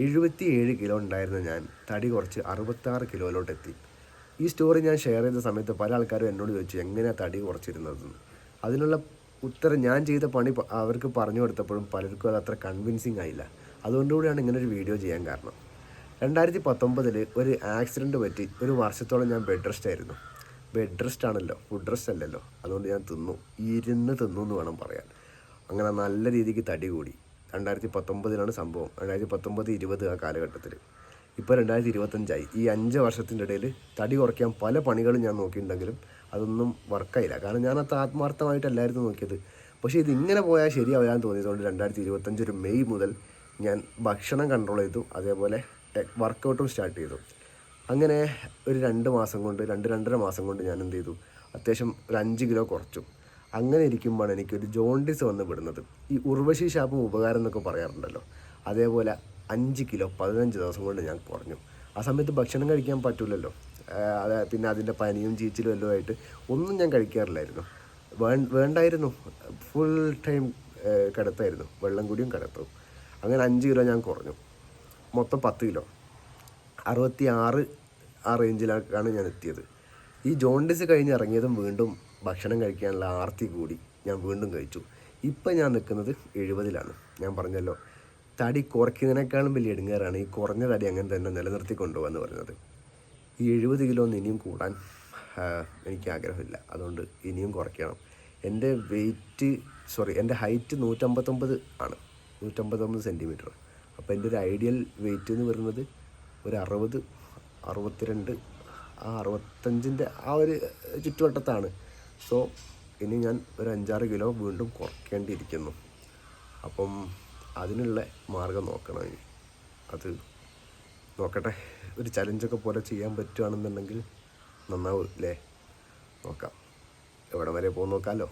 77 kilo ഉണ്ടായിരുന്ന ഞാൻ തടി കുറച്ച് 66 കിലോയിലോട്ടെത്തി. ഈ സ്റ്റോറി ഞാൻ ഷെയർ ചെയ്ത സമയത്ത് പല ആൾക്കാരും എന്നോട് ചോദിച്ചു എങ്ങനെയാണ് തടി കുറച്ചിരുന്നതെന്ന്. അതിനുള്ള ഉത്തരം ഞാൻ ചെയ്ത പണി അവർക്ക് പറഞ്ഞു കൊടുത്തപ്പോഴും പലർക്കും അത് അത്ര കൺവിൻസിങ് ആയില്ല. അതുകൊണ്ടുകൂടിയാണ് ഇങ്ങനൊരു വീഡിയോ ചെയ്യാൻ കാരണം. 2019 ഒരു ആക്സിഡൻറ്റ് പറ്റി 1 വർഷത്തോളം ഞാൻ ബെഡ് റെസ്റ്റ് ആയിരുന്നു. ബെഡ് റെസ്റ്റ് ആണല്ലോ, ഫുഡ് റെസ്റ്റ് അല്ലല്ലോ. അതുകൊണ്ട് ഞാൻ ഇരുന്ന് തിന്നു എന്ന് വേണം പറയാൻ. അങ്ങനെ നല്ല രീതിക്ക് തടി കൂടി. 2019 സംഭവം. 2019-20 ആ കാലഘട്ടത്തിൽ. ഇപ്പോൾ 2025 ഈ 5 വർഷത്തിൻ്റെ ഇടയിൽ തടി കുറയ്ക്കാൻ പല പണികളും ഞാൻ നോക്കിയിട്ടുണ്ടെങ്കിലും അതൊന്നും വർക്കായില്ല. കാരണം ഞാനത് ആത്മാർത്ഥമായിട്ടല്ലായിരുന്നു നോക്കിയത്. പക്ഷേ ഇതിങ്ങനെ പോയാൽ ശരിയാവില്ലാന്ന് തോന്നിയതുകൊണ്ട് 2025 ഒരു മെയ് മുതൽ ഞാൻ ഭക്ഷണം കൺട്രോൾ ചെയ്തു. അതേപോലെ വർക്കൗട്ടും സ്റ്റാർട്ട് ചെയ്തു. അങ്ങനെ ഒരു 2 മാസം കൊണ്ട് 2-2.5 മാസം കൊണ്ട് ഞാൻ എന്ത് ചെയ്തു, അത്യാവശ്യം ഒരു 5 കിലോ കുറച്ചു. അങ്ങനെ ഇരിക്കുമ്പോഴാണ് എനിക്കൊരു ജോണ്ടിസ് വന്ന് വിടുന്നത്. ഈ ഉർവശി ശാപം ഉപകാരം എന്നൊക്കെ പറയാറുണ്ടല്ലോ, അതേപോലെ 5 കിലോ 15 ദിവസം കൊണ്ട് ഞാൻ കുറഞ്ഞു. ആ സമയത്ത് ഭക്ഷണം കഴിക്കാൻ പറ്റില്ലല്ലോ. പിന്നെ അതിൻ്റെ പനിയും ചീച്ചിലും എല്ലാം ആയിട്ട് ഒന്നും ഞാൻ കഴിക്കാറില്ലായിരുന്നു. വേണ്ടായിരുന്നു. ഫുൾ ടൈം കിടത്തായിരുന്നു, വെള്ളം കൂടിയും കിടത്തും. അങ്ങനെ 5 കിലോ ഞാൻ കുറഞ്ഞു. മൊത്തം 10 കിലോ 66 ആ റേഞ്ചിലേക്കാണ് ഞാൻ എത്തിയത്. ഈ ജോണ്ടിസ് കഴിഞ്ഞ് ഇറങ്ങിയതും വീണ്ടും ഭക്ഷണം കഴിക്കാനുള്ള ആർത്തി കൂടി ഞാൻ വീണ്ടും കഴിച്ചു. ഇപ്പം ഞാൻ നിൽക്കുന്നത് 70-ലാണ്. ഞാൻ പറഞ്ഞല്ലോ, തടി കുറയ്ക്കുന്നതിനേക്കാളും വലിയ ഇടുങ്ങാറാണ് ഈ കുറഞ്ഞ തടി അങ്ങനെ തന്നെ നിലനിർത്തി കൊണ്ടുപോകാന്ന് പറയുന്നത്. ഈ 70 കിലോ ഒന്ന് ഇനിയും കൂടാൻ എനിക്ക് ആഗ്രഹമില്ല. അതുകൊണ്ട് ഇനിയും കുറയ്ക്കണം. എൻ്റെ എൻ്റെ ഹൈറ്റ് 159 ആണ്, 159 സെൻറ്റിമീറ്റർ. അപ്പോൾ എൻ്റെ ഒരു ഐഡിയൽ വെയിറ്റ് എന്ന് പറയുന്നത് ഒരു 60, 62, 65 ആ ഒരു ചുറ്റുവട്ടത്താണ്. സോ ഇനി ഞാൻ ഒരു 5-6 കിലോ വീണ്ടും കുറയ്ക്കേണ്ടിയിരിക്കുന്നു. അപ്പം അതിനുള്ള മാർഗം നോക്കണം. ഇനി അത് നോക്കട്ടെ. ഒരു ചലഞ്ചൊക്കെ പോലെ ചെയ്യാൻ പറ്റുകയാണെന്നുണ്ടെങ്കിൽ നന്നാവും അല്ലേ? നോക്കാം, എവിടെ വരെ പോകും നോക്കാമല്ലോ.